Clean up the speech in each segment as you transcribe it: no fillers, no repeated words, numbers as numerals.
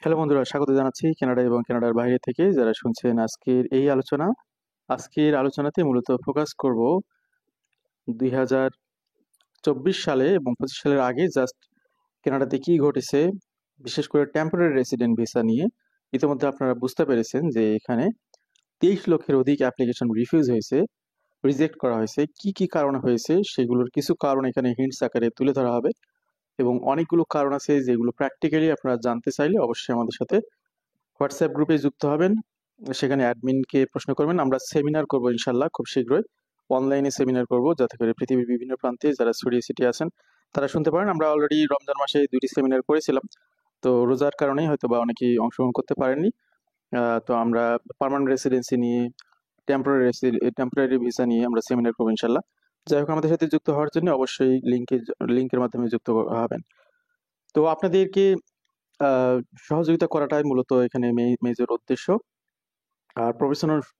Hello বন্ধুরা, স্বাগত জানাচ্ছি কানাডা এবং কানাডার বাইরে থেকে যারা শুনছেন আজকের এই আলোচনা। আজকের আলোচনাতে মূলত ফোকাস করব 2024 সালে এবং 25 সালের আগে জাস্ট কানাডাতে কি ঘটেছে, বিশেষ করে টেম্পোরারি রেসিডেন্ট ভিসা নিয়ে। ইতিমধ্যে আপনারা বুঝতে পেরেছেন যে এখানে 23 লক্ষের অধিক অ্যাপ্লিকেশন রিফিউজ হয়েছে, রিজেক্ট করা হয়েছে। কি কি কারণে হয়েছে সেগুলোর কিছু কারণ এখানে হিন্টস আকারে তুলে ধরা হবে, এবং অনেকগুলো কারণ আছে যেগুলো প্র্যাকটিক্যালি আপনারা জানতে চাইলে অবশ্যই আমাদের সাথে হোয়াটসঅ্যাপ গ্রুপে যুক্ত হবেন। সেখানে অ্যাডমিনকে প্রশ্ন করবেন। আমরা সেমিনার করব ইনশাল্লাহ খুব শীঘ্রই, অনলাইনে সেমিনার করব, যাতে করে পৃথিবীর বিভিন্ন প্রান্তে যারা ছড়িয়ে ছিটিয়ে আছেন তারা শুনতে পারেন। আমরা অলরেডি রমজান মাসে 2টি সেমিনার করেছিলাম, তো রোজার কারণেই হয়তো বা অনেকেই অংশগ্রহণ করতে পারেননি। তো আমরা পার্মানেন্ট রেসিডেন্সি নিয়ে, টেম্পোরারি ভিসা নিয়ে আমরা সেমিনার করবো ইনশাল্লাহ। যাই হোক, আমাদের সাথে যুক্ত হওয়ার জন্য অবশ্যই লিঙ্কের মাধ্যমে যুক্ত হবেন। তো আপনাদেরকে আহ, সহযোগিতা করাটাই মূলত এখানে মেজর উদ্দেশ্য। আর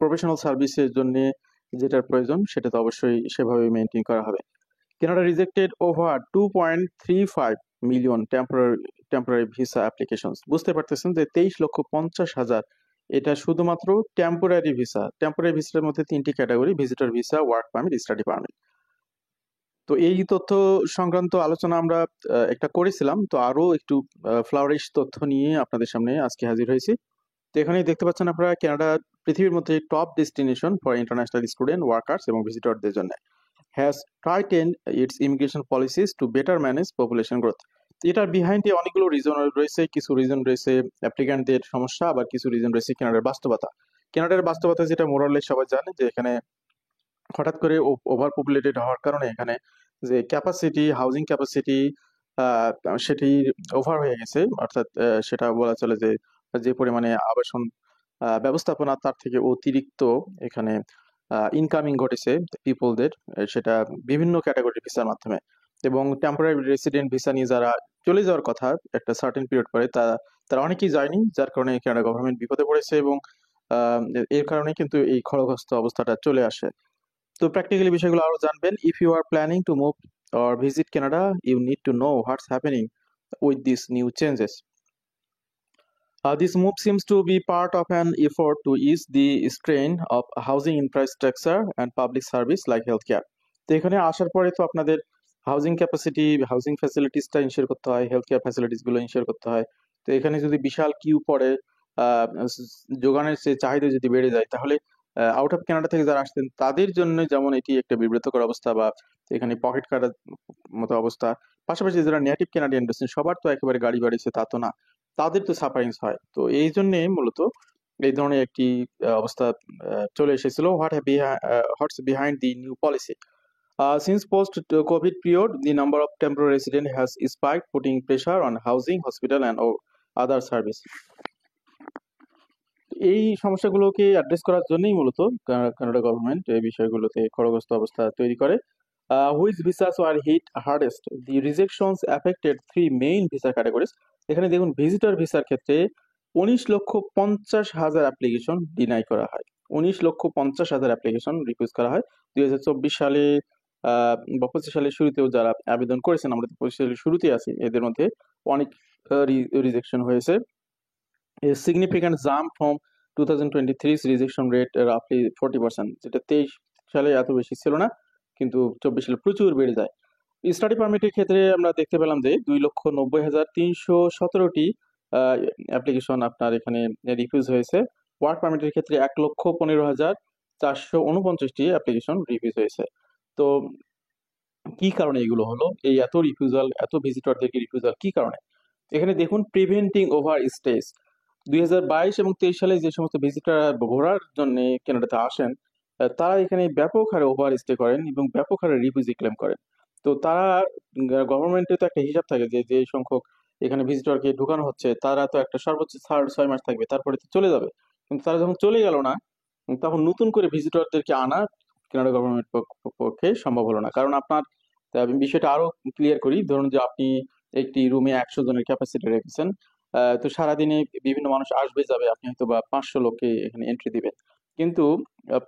প্রফেশনাল সার্ভিসের জন্য যেটার প্রয়োজন সেটা তো অবশ্যই সেভাবে মেনটেন করা হবে। Canada rejected over 2.35 million temporary visa application. বুঝতে পারতেছেন যে 23,50,000 এটা শুধুমাত্র টেম্পোরারি ভিসা। টেম্পোরারি ভিসার মধ্যে 3টি category: visitor visa, work permit, study permit. তো এই তথ্য সংক্রান্ত আলোচনা আমরা একটা করেছিলাম, তো আরো একটু ফ্লাওয়ারিশ তথ্য নিয়ে আপনাদের সামনে আজকে হাজির হয়েছি। তো এখানেই দেখতে পাচ্ছেন আপনারা, কানাডা পৃথিবীর মধ্যে top destination for international student, workers এবং ভিজিটরদের জন্য has tightened its immigration policies to better manage population growth. এটার বিহাইন্ডে অনেকগুলো রিজন রয়েছে। কিছু রিজন রয়েছে অ্যাপ্লিক্যান্টদের সমস্যা, আবার কিছু রিজন রয়েছে কানাডার বাস্তবতা। কানাডার বাস্তবতা যেটা মোরালে সবাই জানে, যে এখানে হঠাৎ করে ওভার পপুলেটেড হওয়ার কারণে এখানে যে ক্যাপাসিটি, হাউজিং ক্যাপাসিটি, সেটি ওভার হয়ে গেছে। অর্থাৎ সেটা বলা চলে যে যে পরিমাণে আবাসন ব্যবস্থাপনা তার থেকে অতিরিক্ত এখানে ইনকামিং ঘটেছে পিপলদের, সেটা বিভিন্ন ক্যাটাগরি ভিসার মাধ্যমে। এবং টেম্পোরারি রেসিডেন্ট ভিসা নিয়ে যারা চলে যাওয়ার কথা একটা সার্টেন পিরিয়ড পরে, তারা অনেকেই যায়নি, যার কারণে কানাডা গভর্নমেন্ট বিপদে পড়েছে, এবং এর কারণে কিন্তু এই খড়গহস্ত অবস্থাটা চলে আসে। তো প্র্যাকটিক্যালি বিষয়গুলো আরো জানবেন। If you are planning to move or visit Canada, you need to know what's happening with these new changes. This move seems to be part of an effort to ease the strain of housing infrastructure and public service like healthcare. তো এখানে আসার পরে তো আপনাদের housing capacity, housing ফ্যাসিলিটিসটা ensure করতে হয়, health care facilities গুলো ensure করতে হয়। তো এখানে যদি বিশাল কিউ পড়ে, যোগানের যে চাহিদা যদি বেড়ে যায়, তাহলে আউট অফ কানাডা থেকে যারা আসছেন তাদের জন্য যেমন এটি একটা বিব্রতকর অবস্থা, বা এখানে পকেট কাটার মতো অবস্থা। পাশাপাশি যারা নেটিভ কানাডিয়ান রয়েছেন সবার তো একেবারে গাড়ি বাড়িছে তা তো না, তাদের তো সাফারিংস হয়। তো এই জন্য মূলত এই ধরনের একটি অবস্থা চলে এসেছিল। What's behind the new policy? Since post-COVID period, the number of temporary residents has spiked, putting pressure on housing, hospital, and other service. এই সমস্যাগুলোকে অ্যাড্রেস করার জন্যই মূলত কানাডা গভর্নমেন্ট এই বিষয়গুলোতে খড়গহস্ত অবস্থা তৈরি করে। Which visas were hit hardest? The rejections affected 3 main visa categories. এখানে দেখুন, ভিজিটর ভিসার ক্ষেত্রে 19,50,000 অ্যাপ্লিকেশন ডিনাই করা হয়। 19,50,000 অ্যাপ্লিকেশন রিফিউজ করা হয় 2024 সালে। বা 25 সালের শুরুতেও যারা আবেদন করেছেন, আমরা তো 25 সালের শুরুতে আছি, এদের মধ্যে অনেক রিজেকশন হয়েছে। A significant jump from 2023's rejection rate roughly 40%, যেটা 23 সালে এত বেশি ছিল না, কিন্তু 24 সালে প্রচুর বেড়ে যায়। স্টাডি পারমিটের ক্ষেত্রে আমরা দেখতে পেলাম যে 2,90,317টি অ্যাপ্লিকেশন আপনার এখানে রিফিউজ হয়েছে। ওয়ার্ক পারমিটের ক্ষেত্রে 1,15,449টি অ্যাপ্লিকেশন রিফিউজ হয়েছে। তো কি কারণে এগুলো হলো, এই এত রিফিউজাল, এত ভিজিটরদেরকে রিফিউজাল কি কারণে? এখানে দেখুন, প্রিভেন্টিং ওভার স্টেজ। 2022 এবং 23 সালে যে সমস্ত ভিজিটর ঘোরার জন্য কানাডাতে আসেন, তারা এখানে ব্যাপক হারে ওভার স্টে করেন এবং ব্যাপক হারে রিফিউজি ক্লেম করেন। তো তারা, গভর্নমেন্টের তো একটা হিসাব থাকে যে যে সংখ্যক এখানে ভিজিটরকে ঢুকানো হচ্ছে, তারা তো একটা সর্বোচ্চ 6 মাস থাকবে, তারপরে তো চলে যাবে। কিন্তু তারা যখন চলে গেল না, তখন নতুন করে ভিজিটরদেরকে আনা কানাডা গভর্নমেন্ট পক্ষে সম্ভব হলো না। কারণ আপনার, আমি বিষয়টা আরো ক্লিয়ার করি। ধরুন যে আপনি একটি রুমে 100 জনের ক্যাপাসিটি রেখেছেন, তো সারাদিনে বিভিন্ন মানুষ আসবে যাবে, আপনি হয়তো বা 500 লোককে এখানে এন্ট্রি দিবেন। কিন্তু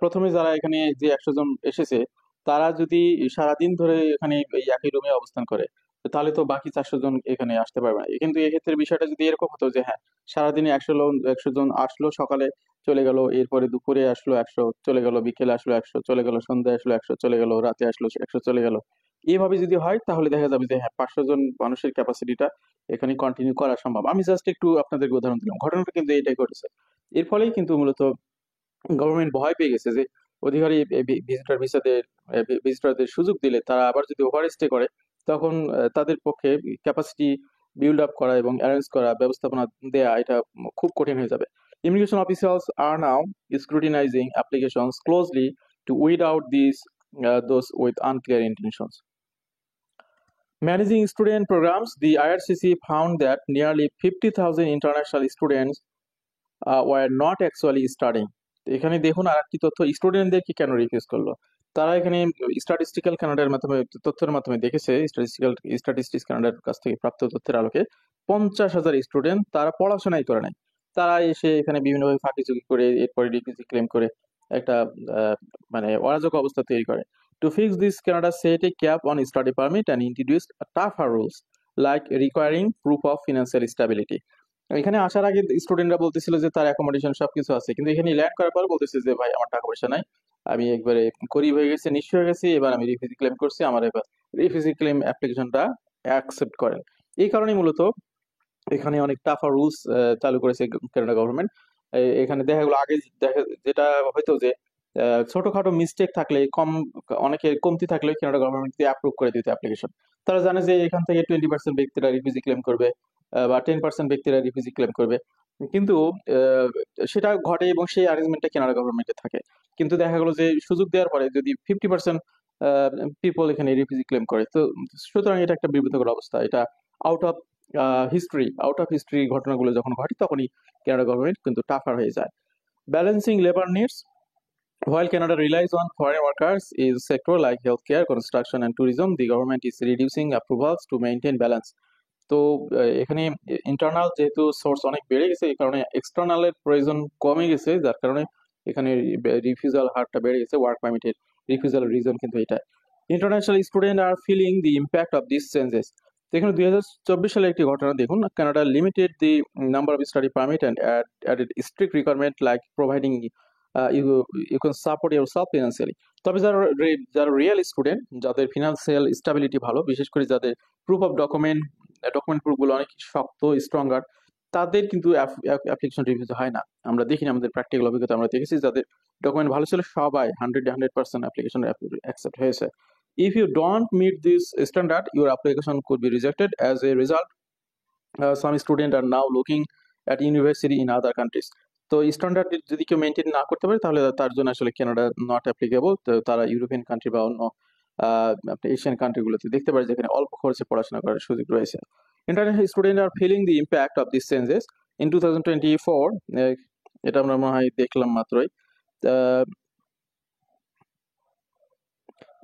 প্রথমে যারা এখানে যে 100 জন এসেছে, তারা যদি সারাদিন ধরে এখানে এই একই রুমে অবস্থান করে, তাহলে তো বাকি 400 জন এখানে আসতে পারবে না। কিন্তু এক্ষেত্রে বিষয়টা যদি এরকম হতো যে হ্যাঁ, সারাদিনে 100 জন আসলো, সকালে চলে গেল, এরপরে দুপুরে আসলো 100 চলে গেল, বিকেলে আসলো 100 চলে গেল, সন্ধ্যায় আসলো 100 চলে গেল, রাতে আসলো 100 চলে গেল, এভাবে যদি হয় তাহলে দেখা যাবে যে হ্যাঁ, 500 জন মানুষের ক্যাপাসিটিটা এখানে কন্টিনিউ করা সম্ভব। আমি জাস্ট একটু আপনাদেরকে উদাহরণ দিলাম, ঘটনাটা কিন্তু এটাই ঘটেছে। এর ফলেই কিন্তু মূলত গভর্নমেন্ট ভয় পেয়ে গেছে যে অধিকারী ভিজিটরদের সুযোগ দিলে তারা আবার যদি ওভার স্টে করে, তখন তাদের পক্ষে ক্যাপাসিটি বিল্ড আপ করা এবং অ্যারেঞ্জ করা, ব্যবস্থাপনা দেয়া, এটা খুব কঠিন হয়ে যাবে। Immigration officers are now scrutinising applications closely to weed out this those with unclear intentions. Managing student programs, the IRCC found that nearly 50,000 international students were not actually studying. তো এখানে দেখুন আর একটি তথ্য, স্টুডেন্টদেরকে কেন রিফিউজ করলো। তারা এখানে স্ট্যাটিস্টিক্যাল কানাডার মাধ্যমে, তথ্যের মাধ্যমে দেখেছে, স্ট্যাটিস্টিক্স কানাডার কাছ থেকে প্রাপ্ত তথ্যের আলোকে 50,000 স্টুডেন্ট তারা পড়াশোনাই করে নাই। তারা এসে এখানে বিভিন্নভাবে ফাঁকিঝুঁকি করে এরপরে রিফিউজি ক্লেম করে একটা মানে অরাজক অবস্থা তৈরি করে। To fix this, Canada set a cap on study permit and introduced tougher rules like requiring proof of financial stability. এখানে আসার আগে স্টুডেন্টরা বলতেছিল যে তার অ্যাকোমোডেশন সবকিছু আছে, কিন্তু এখানে ল্যান্ড করার পর বলতেছে যে ভাই আমার টাকা পয়সা নাই, আমি একবারে গরিব হয়ে গেছি, নিঃস্ব হয়ে গেছি, এবার আমি রিফিউজি ক্লেম করছি, আমার এবার রিফিউজি ক্লেম অ্যাপ্লিকেশনটা অ্যাকসেপ্ট করেন। এই কারণেই মূলত এখানে অনেক টাফার রুলস চালু করেছে কানাডা গভর্নমেন্ট। এখানে দেখা গেলো আগে দেখা যেটা হয়তো যে ছোটখাটো মিস্টেক থাকলে, অনেকে কমতি থাকলে কানাডা গভর্নমেন্ট অ্যাপ্রুভ করে দিতে অ্যাপ্লিকেশন। তারা জানে যে এখান থেকে 20% ব্যক্তিরা রিফিউজি ক্লেম করবে বা 10% ব্যক্তিরা রিফিউজি ক্লেম করবে, কিন্তু সেটা ঘটে এবং সেই অ্যারেঞ্জমেন্টটা কানাডা গভর্নমেন্টে থাকে। কিন্তু দেখা গেলো যে সুযোগ দেওয়ার পরে যদি 50% পিপল এখানে রিফিউজি ক্লেম করে, তো সুতরাং এটা একটা বিব্রতকর অবস্থা। এটা আউট অফ হিস্ট্রি ঘটনাগুলো যখন ঘটে তখনই কানাডা গভর্নমেন্ট কিন্তু টাফার হয়ে যায়। Balancing labour needs, while Canada relies on foreign workers in sector like healthcare, construction and tourism, the government is reducing approvals to maintain balance. তো এখানে ইন্টারনাল যেহেতু সোর্স অনেক বেড়ে গেছে, এই কারণে এক্সটার্নালের প্রয়োজন কমে গেছে, যার কারণে এখানে রিফিউজাল হারটা বেড়ে গেছে। ওয়ার্ক পারমিটের রিফিউজাল রিজন কিন্তু এটা। International student are feeling the impact of this changes. এখানে 2024 সালে একটি ঘটনা দেখুন, Canada limited the number of study permit and added strict requirement like providing you can support yourself financially. তবে যারা রিয়েল স্টুডেন্ট, যাদের ফিনান্সিয়াল স্টেবিলিটি ভালো, বিশেষ করে যাদের প্রুফ অফ ডকুমেন্ট প্রুফগুলো অনেক শক্ত, স্ট্রঙ্গার, তাদের কিন্তু অ্যাপ্লিকেশন রিভিউজ হয় না। আমরা দেখিনি, আমাদের প্র্যাকটিক্যাল অভিজ্ঞতা আমরা দেখেছি যাদের ডকুমেন্ট ভালো ছিল সবাই 100% অ্যাপ্লিকেশন অ্যাকসেপ্ট হয়েছে। If you don't meet this standard, your application could be rejected. As a result, some students are now looking at university in other countries. তো স্ট্যান্ডার্ড যদি কেউ মেনটেন না করতে পারে তাহলে তার জন্য আসলে কানাডা নট অ্যাপ্লিকেবল। তো তারা ইউরোপিয়ান কান্ট্রি বা অন্য এশিয়ান কান্ট্রিগুলোতে দেখতে পারে যেখানে অল্প খরচে পড়াশোনা করার সুযোগ রয়েছে। International student are feeling the impact of this changes in 2024। এটা আমরা মনে হয় দেখলাম মাত্রই।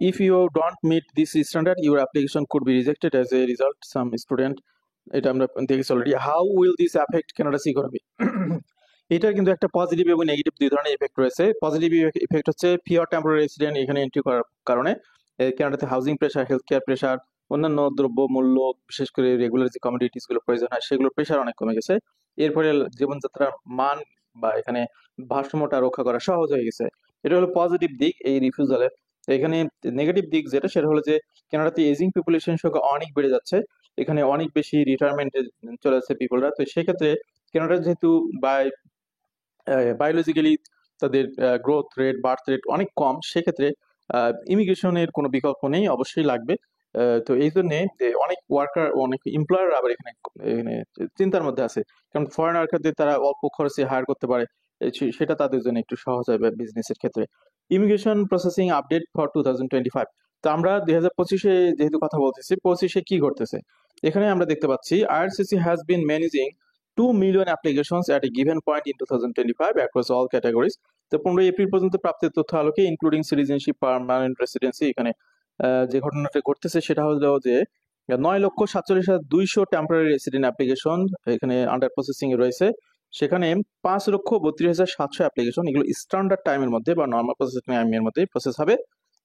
If you don't meet this standard, your application could be rejected. As a result, some student, এটা আমরা দেখেছি already. How will this affect Canada's economy? এটার কিন্তু একটা পজিটিভ এবং নেগেটিভ দুই ধরনের ইফেক্ট রয়েছে। পজিটিভ ইফেক্ট হচ্ছে পিওর টেম্পোরারি রেসিডেন্ট এখানে এন্ট্রি করার কারণে কানাডাতে housing pressure, health care pressure, অন্যান্য দ্রব্য মূল্য, বিশেষ করে রেগুলার যে কমোডিটিস গুলো প্রয়োজন হয় সেগুলোর প্রেশার অনেক কমে গেছে। এর ফলে জীবনযাত্রার মান বা এখানে ভারসাম্যটা রক্ষা করা সহজ হয়ে গেছে। এটা হলো পজিটিভ দিক এই রিফিউজালের। এখানে নেগেটিভ দিক যেটা, সেটা হলো যে কানাডাতে এজিং পপুলেশন সংখ্যা অনেক বেড়ে যাচ্ছে, এখানে অনেক বেশি রিটায়ারমেন্টে চলে যাচ্ছে পিপলরা। তো সেক্ষেত্রে কানাডা যেহেতু বায়োলজিক্যালি তাদের গ্রোথ রেট, বার্থ রেট অনেক কম, সেক্ষেত্রে ইমিগ্রেশনের কোনো বিকল্প নেই, অবশ্যই লাগবে। তো এই জন্য অনেক ওয়ার্কার, অনেক এমপ্লয়ার আবার এখানে চিন্তার মধ্যে আছে, কারণ ফরেন ওয়ার্কারদের তারা অল্প খরচে হায়ার করতে পারে, সেটা তাদের জন্য একটু সহজ হবে বিজনেসের ক্ষেত্রে। Immigration processing update for 2025। তো আমরা 2025-এ যেহেতু কথা বলতেছি, 25-এ কি ঘটতেছে এখানে আমরা দেখতে পাচ্ছি। IRCC has been managing 2 million applications at a given point in 2025 across all categories. তো 15 এপ্রিল পর্যন্ত প্রাপ্তির তথ্য আলোকে ইনক্লুডিং সিটিজেনশিপ, পার্মানেন্ট রেসিডেন্সি, এখানে যে ঘটনাটা ঘটতেছে সেটা হলো যে 9,47,200 টেম্পোরারি রেসিডেন্ট অ্যাপ্লিকেশন এখানে আন্ডার প্রসেসিং এ রয়েছে। সেখানে 5,32,700 অ্যাপ্লিকেশন, এগুলো স্ট্যান্ডার্ড টাইমের মধ্যে বা নর্মাল প্রসেসিং টাইমের মধ্যে প্রসেস হবে।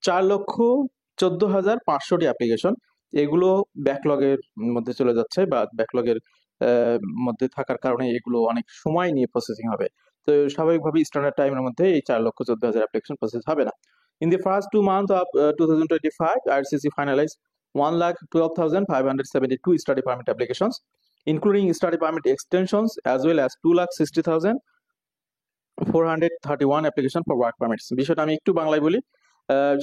4,14,500টি অ্যাপ্লিকেশন এগুলো ব্যাকলগের মধ্যে চলে যাচ্ছে বা ব্যাকলগের মধ্যে থাকার কারণে এগুলো অনেক সময় নিয়ে প্রসেসিং হবে। তো স্বাভাবিকভাবে স্ট্যান্ডার্ড টাইমের মধ্যে এই 4,14,000 অ্যাপ্লিকেশন প্রসেস হবে না। In the first 2 months of 2025, IRCC finalized 1,12,572 study permit applications, including study permit extensions as well as 2,60,431 application for work permits. বিষয়টা আমি একটু বাংলায় বলি।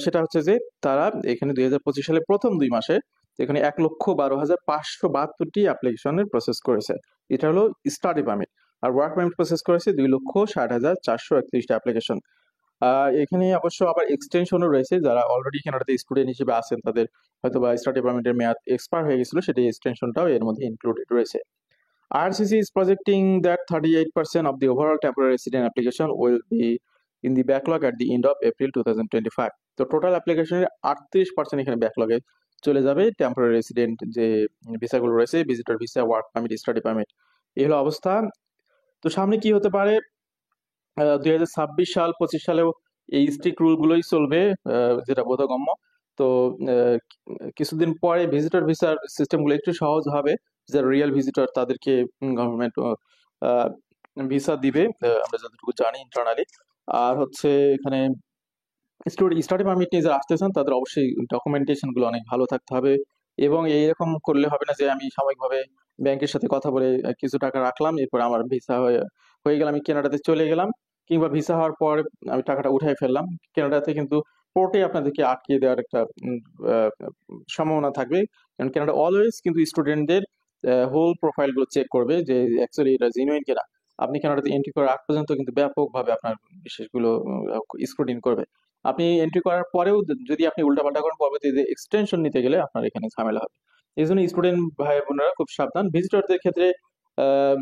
সেটা হচ্ছে যে তারা এখানে 2025 সালে প্রথম 2 মাসে এখানে 1,12,572টি অ্যাপ্লিকেশনের প্রসেস করেছে। এটা হলো স্টাডি পারমিট। আর ওয়ার্ক পারমিট প্রসেস করেছে 2,60,431টা অ্যাপ্লিকেশন। এখানে অবশ্য আবার এক্সটেনশনও রয়েছে, যারা অলরেডি কানাডাতে স্টুডেন্ট হিসেবে আছেন তাদের হয়তো বা স্টাডি পারমিটের মেয়াদ এক্সপায়ার হয়ে গেছিল, সেটা এক্সটেনশনটাও এর মধ্যে ইনক্লুডেড রয়েছে। IRCC is projecting that 38% of the overall temporary resident application will be in the backlog at the end of April 2025. তো টোটাল অ্যাপ্লিকেশনের 38% এখানে ব্যাকলগে চলে যাবে। টেম্পোরারি রেসিডেন্ট যে ভিসাগুলো রয়েছে, visitor visa, work permit, study permit, এই হলো অবস্থা। তো সামনে কি হতে পারে? 2026 সাল 25 সালেও এই স্ট্রিক্ট রুলগুলোই চলবে, যেটা বোধগম্য। তো কিছুদিন পরে ভিজিটর ভিসার সিস্টেমগুলো একটু সহজ হবে। যারা রিয়েল ভিজিটর তাদেরকে গভর্নমেন্ট ভিসা দিবে, আমরা যতটুকু জানি ইন্টারনালি। আর হচ্ছে এখানে স্টাডি পারমিট নিয়ে যারা আসতেছেন তাদের অবশ্যই ডকুমেন্টেশন গুলো অনেক ভালো থাকতে হবে। এবং এইরকম করলে হবে না যে আমি সাময়িকভাবে ব্যাংকের সাথে কথা বলে কিছু টাকা রাখলাম, এরপর আমার ভিসা হয়ে গেল, আমি কানাডাতে চলে গেলাম, কিংবা ভিসা হওয়ার পর আমি টাকাটা উঠাই ফেললাম। কানাডাতে কিন্তু পোর্টে আপনাদেরকে আটকে দেওয়ার একটা সম্ভাবনা থাকবে, কারণ কানাডা অলওয়েজ কিন্তু স্টুডেন্টদের হোল প্রোফাইল গুলো চেক করবে যে অ্যাকচুয়ালি এটা জেনুইন কিনা। আপনি কানাডাতে এন্ট্রি করার আগ পর্যন্ত কিন্তু ব্যাপকভাবে আপনার বিশেষগুলো স্ক্রুটিনি করবে। আপনি এন্ট্রি করার পরেও যদি আপনি উল্টাপাল্টা করেন, পরবর্তীতে এক্সটেনশন নিতে গেলে আপনার এখানে ঝামেলা হবে। এই জন্য স্টুডেন্ট ভাই বোনেরা খুব সাবধান। ভিজিটরদের ক্ষেত্রে আহ,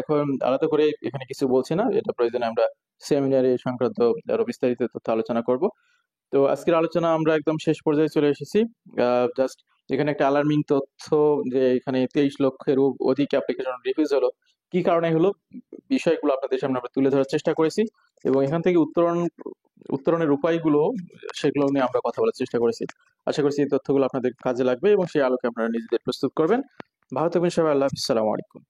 এখন আলাদা করে এখানে কিছু বলছি না, এটা প্রয়োজনে আমরা সেমিনারে সংক্রান্ত আরো বিস্তারিত তথ্য আলোচনা করব। তো আজকের আলোচনা আমরা একদম শেষ পর্যায়ে চলে এসেছি। জাস্ট এখানে একটা অ্যালার্মিং তথ্য যে এখানে 23 লক্ষের অধিক অ্যাপ্লিকেশন রিফিউজ হলো। কি কারণে হলো, বিষয়গুলো আপনাদের সামনে আমরা তুলে ধরার চেষ্টা করেছি, এবং এখান থেকে উত্তরণের উপায়গুলো সেগুলো নিয়ে আমরা কথা বলার চেষ্টা করেছি। আশা করছি এই তথ্যগুলো আপনাদের কাজে লাগবে এবং সেই আলোকে আপনারা নিজেদের প্রস্তুত করবেন। ভালো থাকবেন সবাই। আল্লাহ হাফিজ। আসসালামু আলাইকুম।